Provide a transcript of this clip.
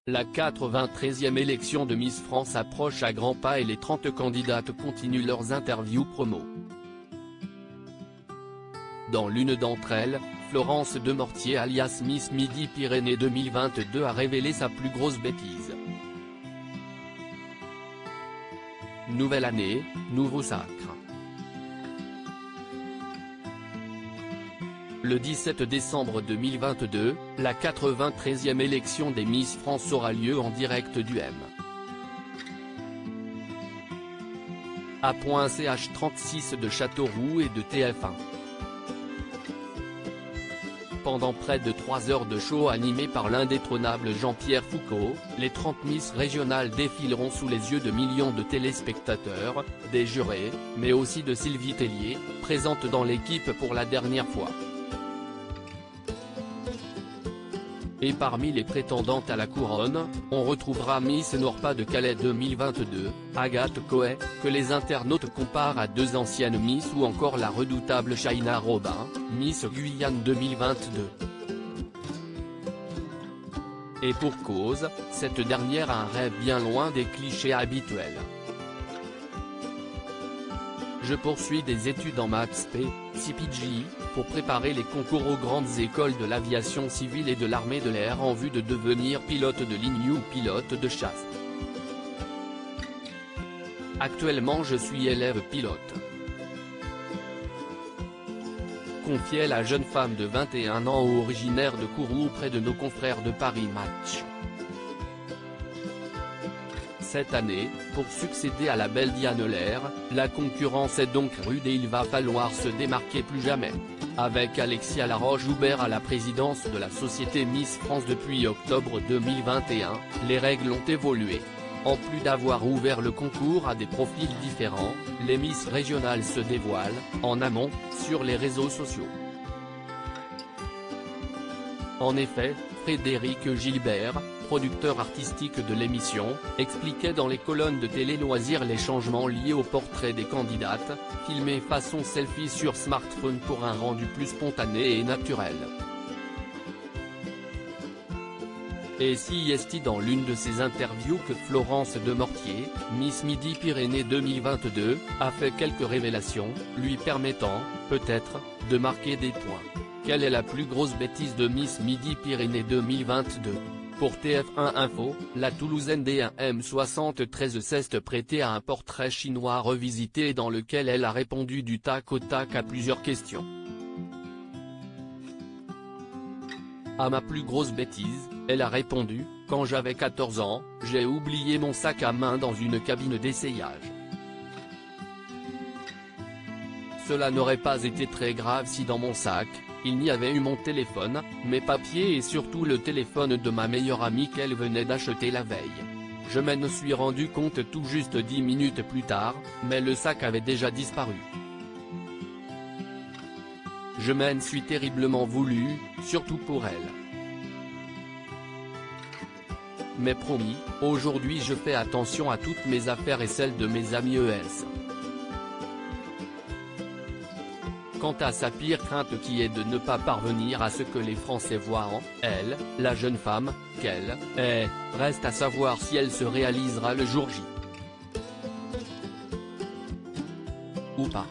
La 93e élection de Miss France approche à grands pas et les 30 candidates continuent leurs interviews promo. Dans l'une d'entre elles, Florence Demortier alias Miss Midi-Pyrénées 2022 a révélé sa plus grosse bêtise. Nouvelle année, nouveau sacre. Le 17 décembre 2022, la 93e élection des Miss France aura lieu en direct du M. A.ch36 de Châteauroux et de TF1. Pendant près de 3 heures de show animé par l'indétrônable Jean-Pierre Foucault, les 30 Miss régionales défileront sous les yeux de millions de téléspectateurs, des jurés, mais aussi de Sylvie Tellier, présente dans l'équipe pour la dernière fois. Et parmi les prétendantes à la couronne, on retrouvera Miss Noir-Pas de Calais 2022, Agathe Coët, que les internautes comparent à 2 anciennes Miss, ou encore la redoutable Shaina Robin, Miss Guyane 2022. Et pour cause, cette dernière a un rêve bien loin des clichés habituels. Je poursuis des études en maths P, CPG, pour préparer les concours aux grandes écoles de l'aviation civile et de l'armée de l'air en vue de devenir pilote de ligne ou pilote de chasse. Actuellement je suis élève pilote. Confiait la jeune femme de 21 ans originaire de Kourou près de nos confrères de Paris Match. Cette année, pour succéder à la belle Diane Lair, la concurrence est donc rude et il va falloir se démarquer plus jamais. Avec Alexia Laroche-Joubert à la présidence de la société Miss France depuis octobre 2021, les règles ont évolué. En plus d'avoir ouvert le concours à des profils différents, les Miss régionales se dévoilent, en amont, sur les réseaux sociaux. En effet, Frédéric Gilbert, producteur artistique de l'émission, expliquait dans les colonnes de Télé Loisirs les changements liés au portrait des candidates, filmés façon selfie sur smartphone pour un rendu plus spontané et naturel. Et si est dans l'une de ses interviews que Florence Demortier, Miss Midi-Pyrénées 2022, a fait quelques révélations, lui permettant, peut-être, de marquer des points. Quelle est la plus grosse bêtise de Miss Midi-Pyrénées 2022 ? Pour TF1 Info, la Toulousaine DM73 s'est prêtée à un portrait chinois revisité dans lequel elle a répondu du tac au tac à plusieurs questions. À ma plus grosse bêtise, elle a répondu, quand j'avais 14 ans, j'ai oublié mon sac à main dans une cabine d'essayage. Cela n'aurait pas été très grave si dans mon sac, il n'y avait eu mon téléphone, mes papiers et surtout le téléphone de ma meilleure amie qu'elle venait d'acheter la veille. Je m'en suis rendu compte tout juste 10 minutes plus tard, mais le sac avait déjà disparu. Je m'en suis terriblement voulu, surtout pour elle. Mais promis, aujourd'hui je fais attention à toutes mes affaires et celles de mes amis ES. Quant à sa pire crainte qui est de ne pas parvenir à ce que les Français voient en elle, la jeune femme, qu'elle est, reste à savoir si elle se réalisera le jour J. Ou pas.